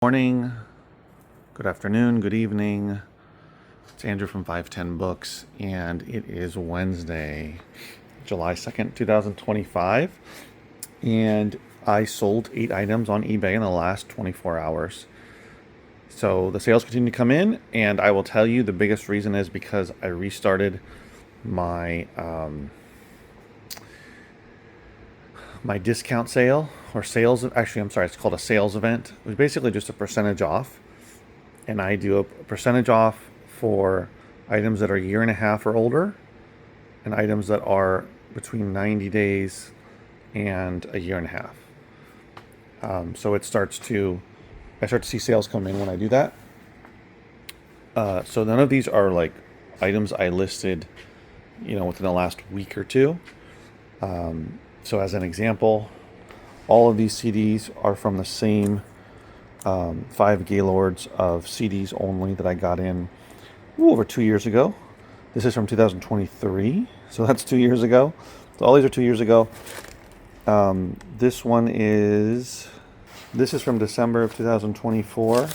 Morning, good afternoon, good evening. It's Andrew from 510 Books, and it is Wednesday, July 2nd, 2025. And I sold 8 items on eBay in the last 24 hours. So the sales continue to come in, and I will tell you the biggest reason is because I restarted my my discount sale or sales. Actually, I'm sorry, it's called a sales event. It was basically just a percentage off, and I do a percentage off for items that are a year and a half or older, and items that are between 90 days and a year and a half. So I start to see sales come in when I do that. So none of these are like items I listed, within the last week or two. So as an example, all of these CDs are from the same 5 Gaylords of CDs only that I got in over 2 years ago. This is from 2023, so that's 2 years ago. So all these are 2 years ago. This is from December of 2024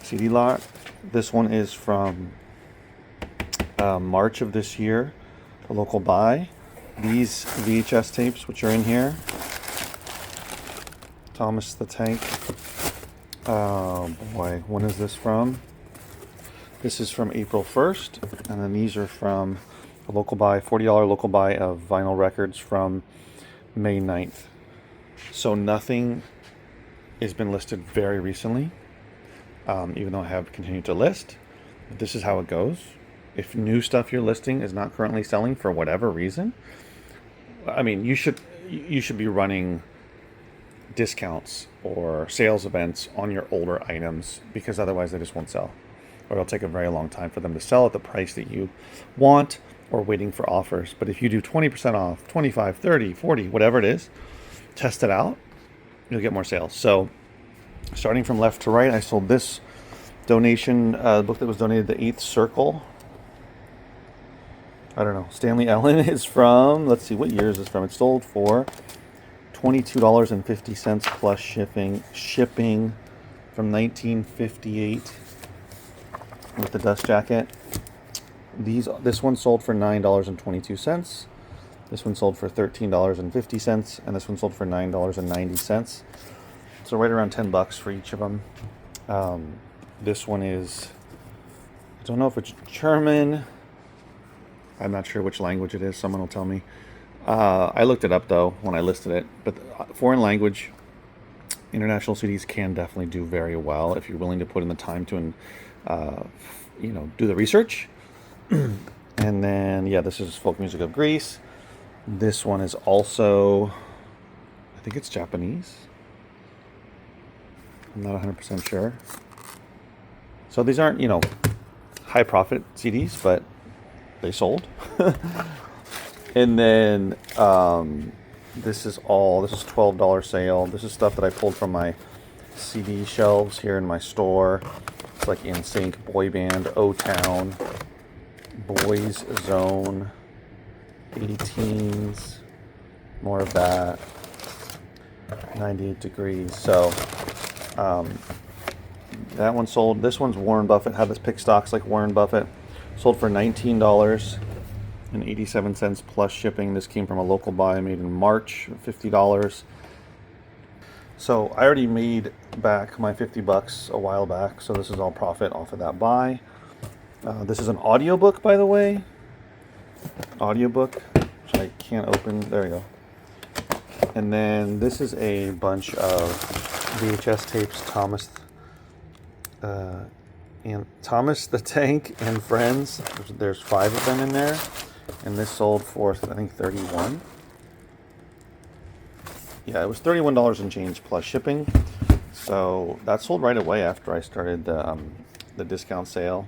CD lot. This one is from March of this year, a local buy. These VHS tapes, which are in here, Thomas the Tank. Oh boy, when is this from? This is from April 1st, and then these are from a local buy, $40 local buy of vinyl records from May 9th. So nothing has been listed very recently, even though I have continued to list. This is how it goes. If new stuff you're listing is not currently selling for whatever reason, I mean, you should be running discounts or sales events on your older items, because otherwise they just won't sell, or it'll take a very long time for them to sell at the price that you want, or waiting for offers. But if you do 20% off, 25, 30, 40, whatever it is, test it out, you'll get more sales. So starting from left to right, I sold this donation book that was donated, The Eighth Circle. I don't know. Stanley Ellen is from, let's see, what year is this from? It sold for $22.50 plus shipping from 1958 with the dust jacket. This one sold for $9.22. This one sold for $13.50, and this one sold for $9.90. So right around $10 for each of them. This one is, I don't know if it's German. I'm not sure which language it is. Someone will tell me. I looked it up though when I listed it. But foreign language, international CDs can definitely do very well if you're willing to put in the time to, do the research. And then, yeah, this is Folk Music of Greece. This one is also, I think it's Japanese. I'm not 100% sure. So these aren't, high profit CDs, but they sold. And then this is $12 sale. This is stuff that I pulled from my CD shelves here in my store. It's like NSYNC, Boy Band, O-Town, Boys Zone, 18s, more of that, 98 Degrees. So that one sold. This one's Warren Buffett, had this pick stocks like Warren Buffett. Sold for $19.87 plus shipping. This came from a local buy made in March, $50. So I already made back my $50 a while back, so this is all profit off of that buy. This is an audiobook, by the way. Audiobook, which I can't open. There we go. And then this is a bunch of VHS tapes, Thomas the Tank and Friends. There's 5 of them in there, and this sold for, I think, $31. Yeah, it was $31 and change plus shipping. So that sold right away after I started the discount sale,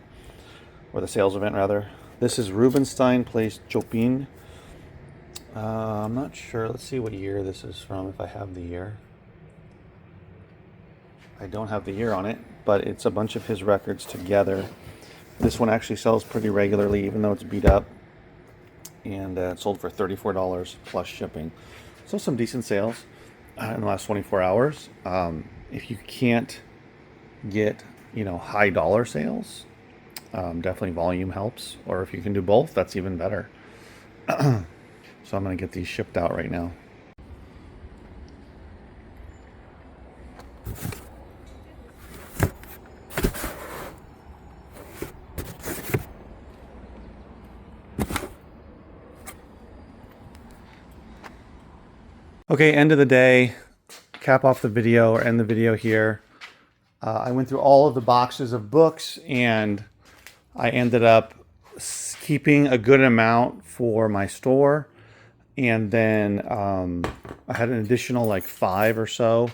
or the sales event rather. This is Rubinstein plays Chopin. I'm not sure. Let's see what year this is from, if I have the year. I don't have the year on it, but it's a bunch of his records together. This one actually sells pretty regularly, even though it's beat up. And it sold for $34 plus shipping. So some decent sales in the last 24 hours. If you can't get, high dollar sales, definitely volume helps. Or if you can do both, that's even better. So I'm going to get these shipped out right now. Okay, end of the day, cap off the video or end the video here. I went through all of the boxes of books and I ended up keeping a good amount for my store. And then I had an additional like 5 or so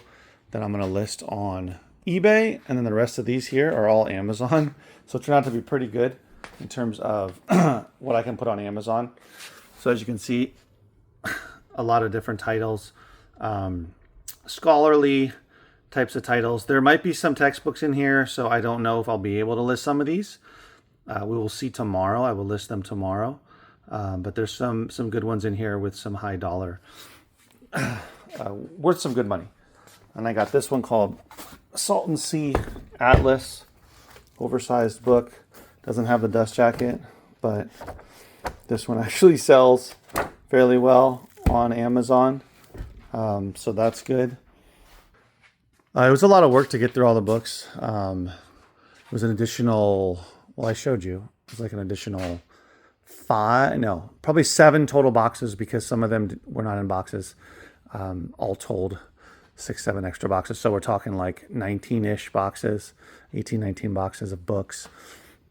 that I'm going to list on eBay. And then the rest of these here are all Amazon. So it turned out to be pretty good in terms of what I can put on Amazon. So as you can see, a lot of different titles, scholarly types of titles. There might be some textbooks in here, so I don't know if I'll be able to list some of these. We will see tomorrow. I will list them tomorrow. But there's some good ones in here with some high dollar, worth some good money. And I got this one called Salton Sea Atlas, oversized book. Doesn't have the dust jacket, but this one actually sells fairly well on Amazon. So that's good. It was a lot of work to get through all the books. It was an additional, well, I showed you. It was like an additional 7 total boxes because some of them were not in boxes. All told, 6-7 extra boxes. So we're talking like 19-ish boxes, 18, 19 boxes of books.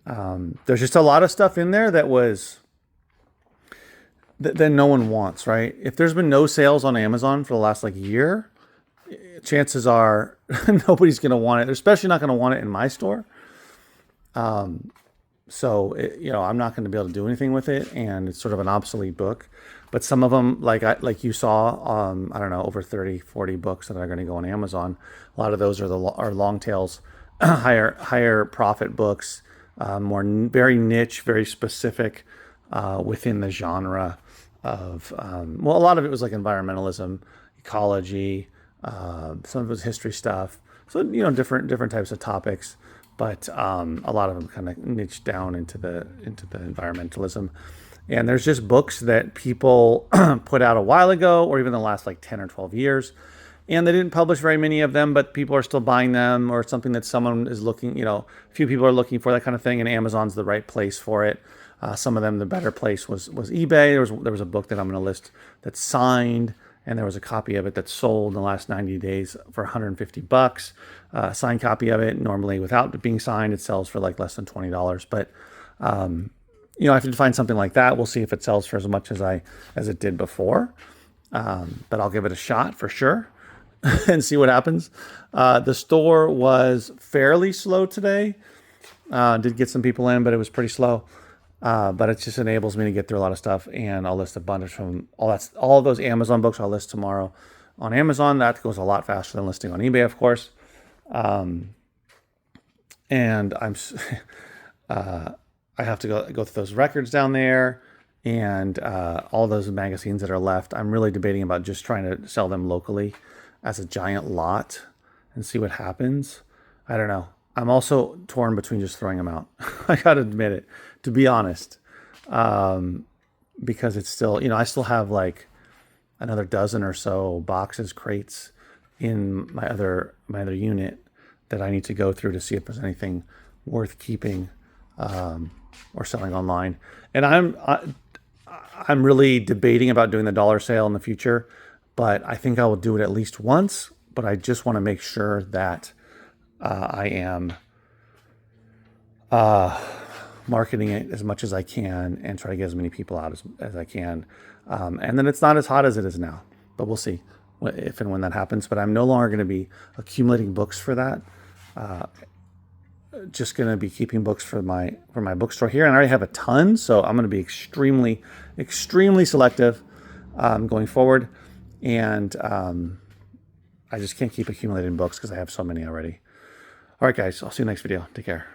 There's just a lot of stuff in there that was that no one wants, right? If there's been no sales on Amazon for the last like year, chances are nobody's going to want it. They're especially not going to want it in my store. So, I'm not going to be able to do anything with it, and it's sort of an obsolete book. But some of them, like you saw, I don't know, over 30, 40 books that are going to go on Amazon. A lot of those are are long tails, higher profit books, very niche, very specific within the genre of, a lot of it was like environmentalism, ecology, some of it was history stuff. So, different types of topics. But a lot of them kind of niche down into the environmentalism. And there's just books that people put out a while ago, or even the last like 10 or 12 years. And they didn't publish very many of them, but people are still buying them, or something that someone is looking, a few people are looking for, that kind of thing. And Amazon's the right place for it. Some of them, the better place was eBay. There was a book that I'm going to list that's signed, and there was a copy of it that sold in the last 90 days for $150. Signed copy of it. Normally, without it being signed, it sells for like less than $20. But I have to find something like that. We'll see if it sells for as much as it did before. But I'll give it a shot for sure and see what happens. The store was fairly slow today. Did get some people in, but it was pretty slow. But it just enables me to get through a lot of stuff, and I'll list a bunch from all of those Amazon books. I'll list tomorrow on Amazon. That goes a lot faster than listing on eBay, of course. And I have to go through those records down there, and all those magazines that are left. I'm really debating about just trying to sell them locally as a giant lot and see what happens. I don't know. I'm also torn between just throwing them out. I gotta admit it, to be honest, because it's still, I still have like another dozen or so boxes, crates in my other unit that I need to go through to see if there's anything worth keeping or selling online. And I'm really debating about doing the dollar sale in the future, but I think I will do it at least once. But I just want to make sure that I am marketing it as much as I can and try to get as many people out as I can. And then it's not as hot as it is now, but we'll see if and when that happens. But I'm no longer going to be accumulating books for that. Just going to be keeping books for my bookstore here. And I already have a ton, so I'm going to be extremely, extremely selective going forward. And I just can't keep accumulating books because I have so many already. All right, guys, I'll see you next video. Take care.